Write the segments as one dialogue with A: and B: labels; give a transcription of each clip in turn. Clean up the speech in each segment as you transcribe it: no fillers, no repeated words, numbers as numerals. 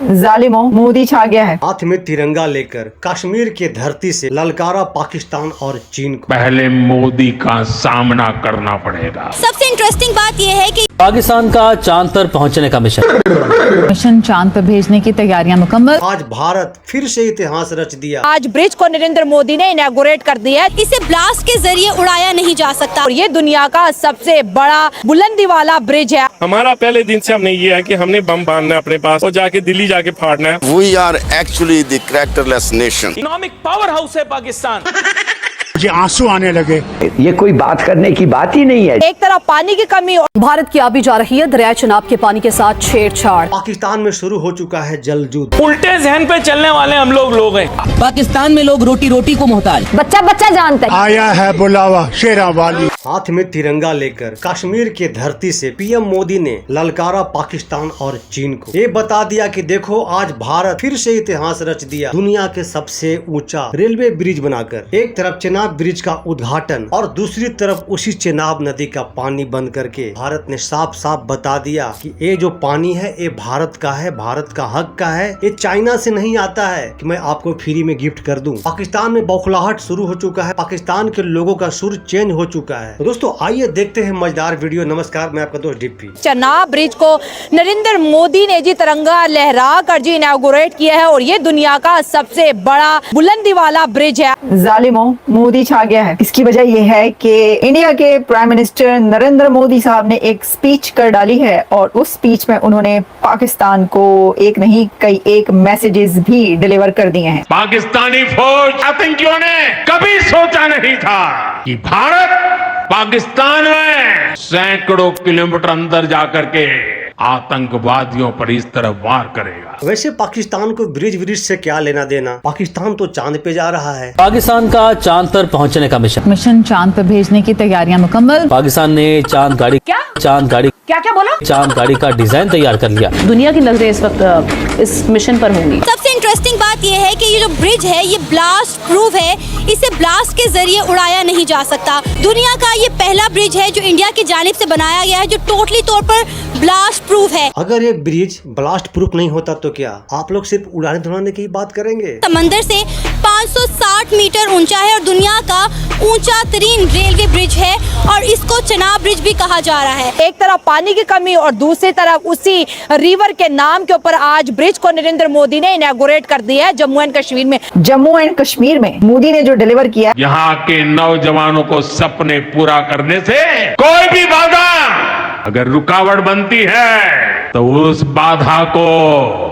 A: जालिमों, मोदी छा गया है।
B: हाथ में तिरंगा लेकर कश्मीर के धरती से ललकारा पाकिस्तान और चीन को।
C: पहले मोदी का सामना करना पड़ेगा।
D: सबसे इंटरेस्टिंग बात यह है कि
E: पाकिस्तान का चांद पर पहुंचने का
A: मिशन चांद पर भेजने की तैयारियां मुकम्मल।
B: आज भारत फिर से इतिहास रच दिया।
D: आज ब्रिज को नरेंद्र मोदी ने इनॉग्रेट कर दिया है। इसे ब्लास्ट के जरिए उड़ाया नहीं जा सकता और ये दुनिया का सबसे बड़ा बुलंदी वाला ब्रिज है।
F: हमारा पहले दिन से हमने ये है कि हमने बम बांधना है अपने पास और जाके दिल्ली जाके फाड़ना है।
G: We are actually the characterless nation.
H: Economic power house है पाकिस्तान।
I: मुझे आंसू आने लगे।
J: ये कोई बात करने की बात ही नहीं है।
D: एक तरफ पानी की कमी और
K: भारत की आबी जा रही है दरिया चनाब के पानी के साथ छेड़छाड़।
B: पाकिस्तान में शुरू हो चुका है जल युद्ध।
H: उल्टे जहन पे चलने वाले हम लोग हैं।
K: पाकिस्तान में लोग रोटी रोटी को मोहताज।
D: बच्चा बच्चा जानता है।
I: आया है बुलावा शेरा वाली।
B: हाथ में तिरंगा लेकर कश्मीर के धरती से पीएम मोदी ने ललकारा पाकिस्तान और चीन को। ये बता दिया कि देखो आज भारत फिर से इतिहास रच दिया। दुनिया के सबसे ऊंचा रेलवे ब्रिज बनाकर एक तरफ चेनाब ब्रिज का उद्घाटन और दूसरी तरफ उसी चेनाब नदी का पानी बंद करके भारत ने साफ साफ बता दिया कि ये जो पानी है ये भारत का है, भारत का हक का है। ये चाइना से नहीं आता है कि मैं आपको फ्री में गिफ्ट कर दूं। पाकिस्तान में बौखलाहट शुरू हो चुका है। पाकिस्तान के लोगों का सुर चेंज हो चुका है। तो दोस्तों आइए देखते हैं मजेदार वीडियो। नमस्कार, मैं आपका दोस्त डिप्पी।
D: चेनाब ब्रिज को नरेंद्र मोदी ने जी तिरंगा लहरा कर जी इनॉग्रेट किया है और ये दुनिया का सबसे बड़ा बुलंदी वाला ब्रिज है।
A: जालिमों, मोदी छा गया है। इसकी वजह यह है कि इंडिया के प्राइम मिनिस्टर नरेंद्र मोदी साहब ने एक स्पीच कर डाली है और उस स्पीच में उन्होंने पाकिस्तान को एक नहीं कई एक मैसेजेस भी डिलीवर कर दिए हैं।
C: पाकिस्तानी फौज आतंकियों ने कभी सोचा नहीं था कि भारत पाकिस्तान में सैकड़ों किलोमीटर अंदर जाकर के आतंकवादियों पर इस तरह वार करेगा।
B: वैसे पाकिस्तान को ब्रिज ब्रिज से क्या लेना देना, पाकिस्तान तो चांद पे जा रहा है।
E: पाकिस्तान का चांद पर पहुंचने का
A: मिशन चांद पर भेजने की तैयारियां मुकम्मल।
E: पाकिस्तान ने चांद गाड़ी
D: क्या बोला?
E: चांद गाड़ी का डिजाइन तैयार कर लिया।
K: दुनिया की नजरें इस वक्त इस मिशन पर होंगी।
D: सबसे इंटरेस्टिंग बात यह है कि ये जो ब्रिज है ये ब्लास्ट प्रूफ है। इसे ब्लास्ट के जरिए उड़ाया नहीं जा सकता। दुनिया का ये पहला ब्रिज है जो इंडिया की जानिब से बनाया गया है जो टोटली तौर पर ब्लास्ट प्रूफ है।
B: अगर ये ब्रिज ब्लास्ट प्रूफ नहीं होता तो क्या आप लोग सिर्फ उड़ाने धुलाने की बात करेंगे?
D: समंदर से 560 मीटर ऊंचा है और दुनिया का ऊंचा तरीन रेलवे ब्रिज है और इसको चेनाब ब्रिज भी कहा जा रहा है। एक तरफ पानी की कमी और दूसरी तरफ उसी रिवर के नाम के ऊपर आज ब्रिज को नरेंद्र मोदी ने इनॉग्रेट कर दिया है जम्मू एंड कश्मीर में।
A: जम्मू एंड कश्मीर में मोदी ने जो डिलीवर किया,
C: यहाँ के नौजवानों को सपने पूरा करने से कोई भी बाधा अगर रुकावट बनती है तो उस बाधा को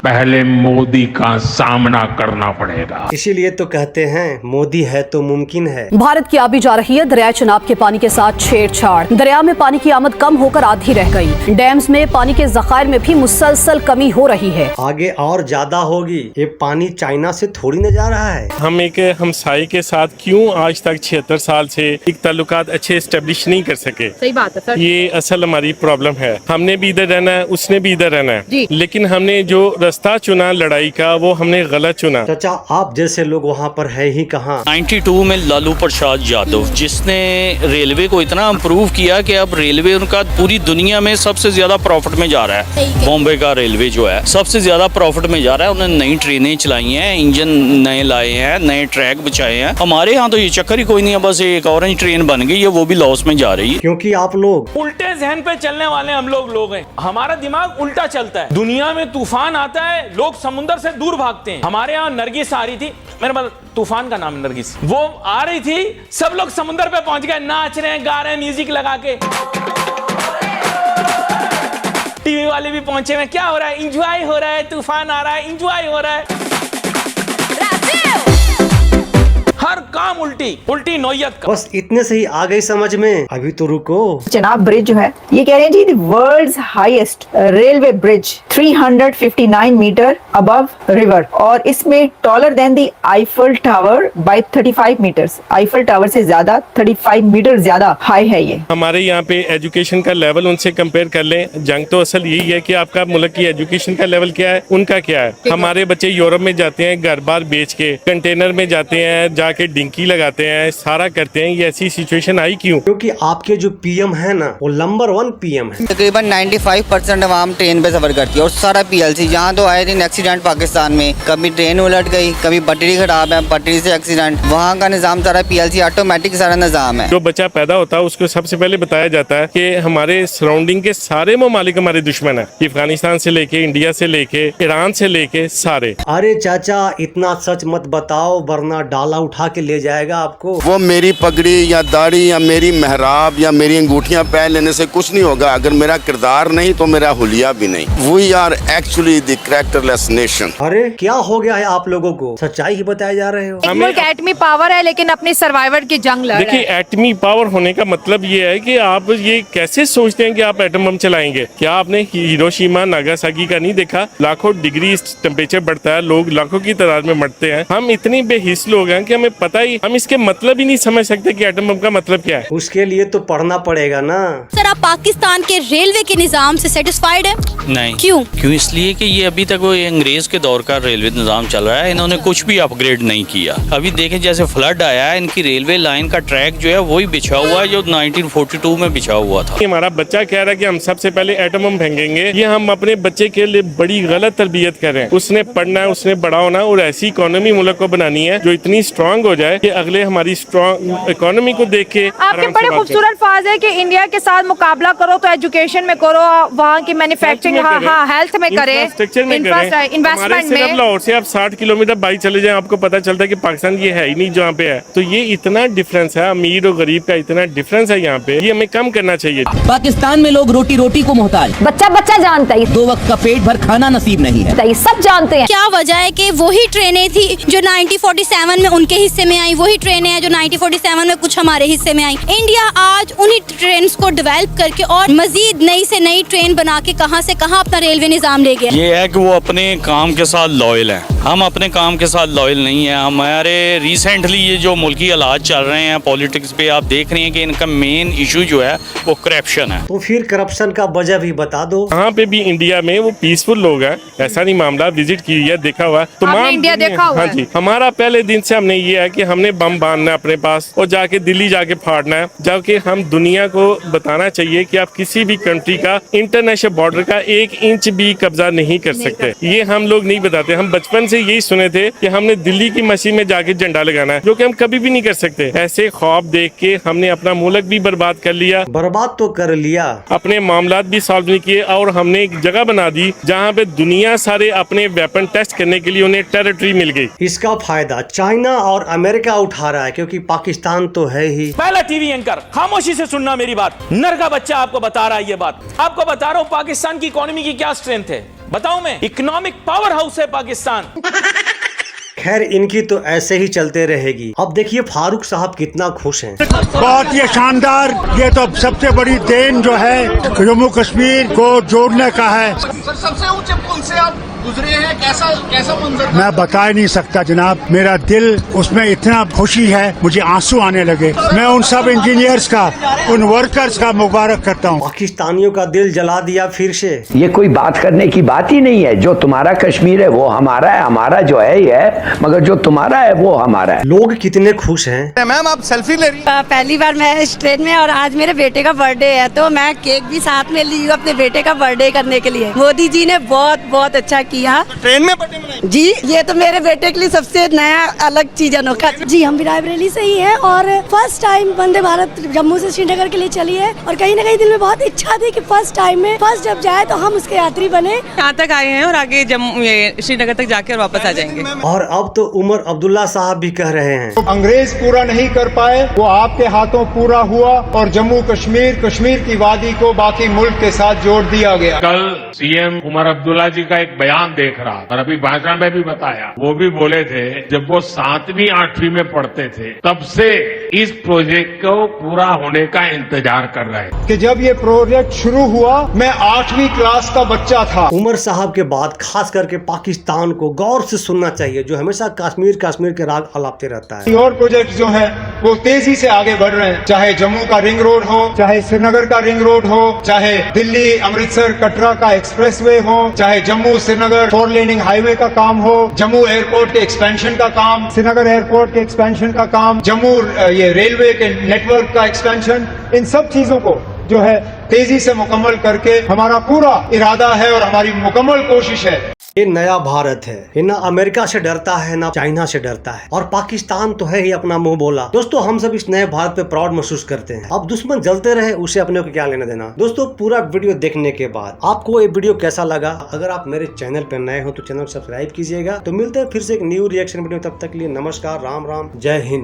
C: पहले मोदी का सामना करना पड़ेगा।
B: इसीलिए तो कहते हैं मोदी है तो मुमकिन है।
K: भारत की आबी जा रही है दरिया चनाब के पानी के साथ छेड़छाड़। दरिया में पानी की आमद कम होकर आधी रह गई। डैम्स में पानी के जखायर में भी मुसलसल कमी हो रही है।
B: आगे और ज्यादा होगी। ये पानी चाइना से थोड़ी न जा रहा है।
F: हम एक हमसाई के साथ क्यों आज तक 76 साल से एक ताल्लुकात अच्छे एस्टेब्लिश नहीं कर सके?
K: सही बात है सर।
F: ये असल हमारी प्रॉब्लम है। हमने भी इधर रहना है, उसने भी इधर रहना है, लेकिन हमने जो रास्ता चुना लड़ाई का वो हमने गलत चुना।
B: चाचा आप जैसे लोग वहाँ पर है ही कहाँ।
H: 92 में लालू प्रसाद यादव जिसने रेलवे को इतना इम्प्रूव किया कि अब रेलवे उनका पूरी दुनिया में सबसे ज्यादा प्रॉफिट में जा रहा है। बॉम्बे का रेलवे जो है सबसे ज्यादा प्रॉफिट में जा रहा है। उन्होंने नई ट्रेनें चलाई हैं, इंजन नए लाए हैं, नए ट्रैक बिछाए हैं। हमारे यहाँ तो ये चक्कर ही कोई नहीं है। बस एक ऑरेंज ट्रेन बन गई है, वो भी लॉस में जा रही है
B: क्योंकि आप लोग
H: उल्टे जहन पे चलने वाले हम लोग हैं। हमारा दिमाग उल्टा चलता है। दुनिया में तूफान आता है, लोग समुद्र से दूर भागते हैं। हमारे यहाँ नरगिस आ रही थी, मेरे पास तूफान का नाम है नरगिस, वो आ रही थी, सब लोग समुद्र पे पहुंच गए, नाच रहे हैं, गा रहे हैं म्यूजिक लगा के। टीवी वाले भी पहुंचे हुए, क्या हो रहा है? एंजॉय हो रहा है, तूफान आ रहा है, एंजॉय हो रहा है। हर काम उल्टी नौयत का।
B: बस इतने से ही आ गई समझ में। अभी तो रुको।
A: चेनाब ब्रिज जो है ये कह रहे हैं जी world's highest railway bridge 359 metre above river और इसमें taller than the Eiffel tower by 35 metres. Eiffel tower से ज्यादा 35 मीटर ज्यादा हाई है ये।
F: हमारे यहाँ पे एजुकेशन का लेवल उनसे कंपेयर कर लें। जंग तो असल यही है कि आपका मुल्क की एजुकेशन का लेवल क्या है, उनका क्या है। हमारे बच्चे यूरोप में जाते हैं घर बार बेच के, कंटेनर में जाते हैं, जाके जाके डिंकी लगाते हैं, सारा करते हैं। ये ऐसी सिचुएशन आई क्यों?
B: क्योंकि आपके जो पीएम है ना, वो नंबर 1 पीएम है।
L: तकरीबन 95% आवाम ट्रेन पे सफर करती है और सारा PLC। यहाँ तो आए दिन एक्सीडेंट पाकिस्तान में, कभी ट्रेन उलट गई, कभी पटरी खराब है, पटरी से एक्सीडेंट। वहाँ का निजाम सारा PLC ऑटोमेटिक सारा निजाम है।
F: जो बच्चा पैदा होता है उसको सबसे पहले बताया जाता है कि हमारे सराउंडिंग के सारे ममालिक हमारे दुश्मन है। अफगानिस्तान से लेके, इंडिया से लेके, ईरान से लेके सारे।
B: अरे चाचा, इतना सच मत बताओ वरना डाला उठा के ले जाएगा आपको।
G: वो मेरी पगड़ी या दाढ़ी या मेरी मेहराब या मेरी अंगूठियां पहन लेने से कुछ नहीं होगा। अगर मेरा किरदार नहीं तो मेरा हुलिया भी नहीं। We are actually the characterless nation.
B: अरे क्या हो गया है आप लोगों को? सच्चाई ही बताए जा रहे हो।
D: मुल्क एटमी पावर है लेकिन अपनी सर्वाइवर की जंग लड़ रहा है।
F: देखिए, एटमी पावर होने का मतलब ये है कि आप ये कैसे सोचते हैं कि आप एटम बम चलाएंगे? क्या आपने हिरोशिमा नागासाकी का नहीं देखा? लाखों डिग्री टेम्परेचर बढ़ता है, लोग लाखों की तादाद में मरते हैं। हम इतने बेहिस लोग हैं कि हमें पता ही, हम इसके मतलब ही नहीं समझ सकते कि एटम बम का मतलब क्या है।
B: उसके लिए तो पढ़ना पड़ेगा ना।
D: सर, आप पाकिस्तान के रेलवे के निजाम से सेटिस्फाइड है?
H: नहीं।
D: क्यों?
H: इसलिए कि ये अभी तक वो अंग्रेज के दौर का रेलवे निजाम चल रहा है। इन्होंने कुछ भी अपग्रेड नहीं किया। अभी देखें, जैसे फ्लड आया है, इनकी रेलवे लाइन का ट्रैक जो है वही बिछा हुआ है जो 1942 में बिछा हुआ था।
F: हमारा बच्चा कह रहा है कि हम सबसे पहले एटम बम फेंकेंगे। ये हम अपने बच्चे के लिए बड़ी गलत तरबियत कर रहे हैं। उसने पढ़ना है, उसने बड़ा होना और ऐसी इकोनॉमी मुल्क को बनानी है जो इतनी स्ट्रांग हो जाए कि अगले हमारी स्ट्रांग इकोनॉमी को देख के।
D: आपके बड़े खूबसूरत फाज है कि इंडिया के साथ मुकाबला करो तो एजुकेशन में करो, वहाँ की मैन्युफैक्चरिंग, हाँ हेल्थ में करे, इन्वेस्टमेंट में।
F: लाहौर से आप 60 किलोमीटर बाइक चले जाएं, आपको पता चलता है कि पाकिस्तान ये है ही नहीं जहाँ पे है। तो ये इतना डिफरेंस है, अमीर और गरीब का इतना डिफरेंस है यहाँ पे, ये हमें कम करना चाहिए।
M: पाकिस्तान में लोग रोटी रोटी को मोहताज,
K: बच्चा जानता है,
M: 2 वक्त का पेट भर खाना नसीब नहीं है,
K: ये सब जानते हैं।
D: क्या वजह है कि वही ट्रेनें थी जो 1947 में उनके हिस्से में आई, वही ट्रेनें हैं जो 1947 में कुछ हमारे हिस्से में आई। इंडिया आज उन्हीं ट्रेन को डेवलप करके और मजीद नई से नई ट्रेन बना के कहां से कहां अपना रेलवे निजाम ले गया।
H: ये है कि वो अपने काम के साथ लॉयल है, हम अपने काम के साथ लॉयल नहीं है। हमारे रिसेंटली ये जो मुल्की हालात चल रहे हैं पॉलिटिक्स पे, आप देख रहे हैं कि इनका मेन इशू जो है वो करप्शन है।
B: तो फिर करप्शन का वजह भी बता दो।
F: यहाँ पे भी इंडिया में वो पीसफुल लोग हैं, ऐसा नहीं मामला, विजिट की है, देखा हुआ तमाम
D: इंडिया देखा हुआ
F: हाँ जी। हमारा पहले दिन से हमने ये है कि हमने बम बांधना है अपने पास और जाके दिल्ली जाके फाड़ना है, जाके हम दुनिया को बताना चाहिए कि आप किसी भी कंट्री का इंटरनेशनल बॉर्डर का 1 इंच भी कब्जा नहीं कर सकते। ये हम लोग नहीं बताते। हम बचपन से यही सुने थे कि हमने दिल्ली की मस्जिद में जाके झंडा लगाना है, जो कि हम कभी भी नहीं कर सकते। ऐसे ख्वाब देख के हमने अपना मुल्क भी बर्बाद कर लिया।
B: बर्बाद तो कर लिया,
F: अपने मामलात भी सॉल्व नहीं किए और हमने एक जगह बना दी जहाँ पे दुनिया सारे अपने वेपन टेस्ट करने के लिए उन्हें टेरिटरी मिल गई।
B: इसका फायदा चाइना और अमेरिका उठा रहा है क्योंकि पाकिस्तान तो है ही।
M: पहला टीवी एंकर, खामोशी से सुनना मेरी बात। नर का बच्चा आपको बता रहा है ये बात। आपको बता रहा हूँ पाकिस्तान की इकोनॉमी की क्या स्ट्रेंथ है। बताऊं मैं, इकोनॉमिक पावर हाउस है पाकिस्तान।
B: खैर, इनकी तो ऐसे ही चलते रहेगी। अब देखिए फारूक साहब कितना खुश हैं।
I: बहुत ये शानदार, ये तो सबसे बड़ी देन जो है जम्मू कश्मीर को जोड़ने का है।
N: सबसे ऊंचे पुल से आप गुजरे हैं, कैसा मंजर?
I: मैं बता ही नहीं सकता जनाब, मेरा दिल उसमें इतना खुशी है, मुझे आंसू आने लगे। मैं उन सब इंजीनियर्स का, उन वर्कर्स का मुबारक करता हूँ।
B: पाकिस्तानियों का दिल जला दिया फिर से।
J: ये कोई बात करने की बात ही नहीं है। जो तुम्हारा कश्मीर है वो हमारा है, हमारा जो है ये है, मगर जो तुम्हारा है वो हमारा है।
B: लोग कितने खुश हैं।
N: मैम आप सेल्फी ले रही हैं?
D: पहली बार मैं इस ट्रेन में और आज मेरे बेटे का बर्थडे है तो मैं केक भी साथ में ली हूँ अपने बेटे का बर्थडे करने के लिए। मोदी जी ने बहुत अच्छा किया।
N: ट्रेन में बर्थडे मनाई
D: जी, ये तो मेरे बेटे के लिए सबसे नया अलग चीज अनोखा।
K: जी, हम भी रायबरेली से ही है और फर्स्ट टाइम वंदे भारत जम्मू से श्रीनगर के लिए चली है और कहीं न कहीं दिल में बहुत इच्छा थी कि फर्स्ट टाइम में फर्स्ट जब जाए तो हम उसके यात्री बने।
O: यहाँ तक आए हैं और आगे श्रीनगर तक जाके और वापस आ जाएंगे।
B: और अब तो उमर अब्दुल्ला साहब भी कह रहे हैं,
N: अंग्रेज पूरा नहीं कर पाए, वो आपके हाथों पूरा हुआ और जम्मू कश्मीर की वादी को बाकी मुल्क के साथ जोड़ दिया गया।
C: कल सीएम उमर अब्दुल्ला जी का एक बयान देख रहा और अभी भाषण में भी बताया, वो भी बोले थे जब वो 7वीं 8वीं में पढ़ते थे तब से इस प्रोजेक्ट को पूरा होने का इंतजार कर रहे हैं।
N: कि जब ये प्रोजेक्ट शुरू हुआ मैं 8वीं क्लास का बच्चा था।
B: उमर साहब के बाद खास करके पाकिस्तान को गौर से सुनना चाहिए, जो हमेशा कश्मीर के राग अलापते रहता है।
N: और प्रोजेक्ट जो है वो तेजी से आगे बढ़ रहे हैं। चाहे जम्मू का रिंग रोड हो, चाहे श्रीनगर का रिंग रोड हो, चाहे दिल्ली अमृतसर कटरा का एक्सप्रेसवे हो, चाहे जम्मू श्रीनगर 4 लेनिंग हाईवे का काम हो, जम्मू एयरपोर्ट के एक्सपेंशन का काम, श्रीनगर एयरपोर्ट के एक्सपेंशन का काम, जम्मू ये रेलवे के नेटवर्क का एक्सपेंशन, इन सब चीजों को जो है तेजी से मुकम्मल करके हमारा पूरा इरादा है और हमारी मुकम्मल कोशिश है।
B: ये नया भारत है, ये ना अमेरिका से डरता है ना चाइना से डरता है, और पाकिस्तान तो है ही अपना मुंह बोला। दोस्तों हम सब इस नए भारत पे प्राउड महसूस करते हैं। अब दुश्मन जलते रहे, उसे अपने को क्या लेना देना। दोस्तों पूरा वीडियो देखने के बाद आपको ये वीडियो कैसा लगा? अगर आप मेरे चैनल पे नए हो तो चैनल सब्सक्राइब कीजिएगा। तो मिलते हैं फिर से एक न्यू रिएक्शन वीडियो, तब तक के लिए नमस्कार, राम राम, जय हिंद।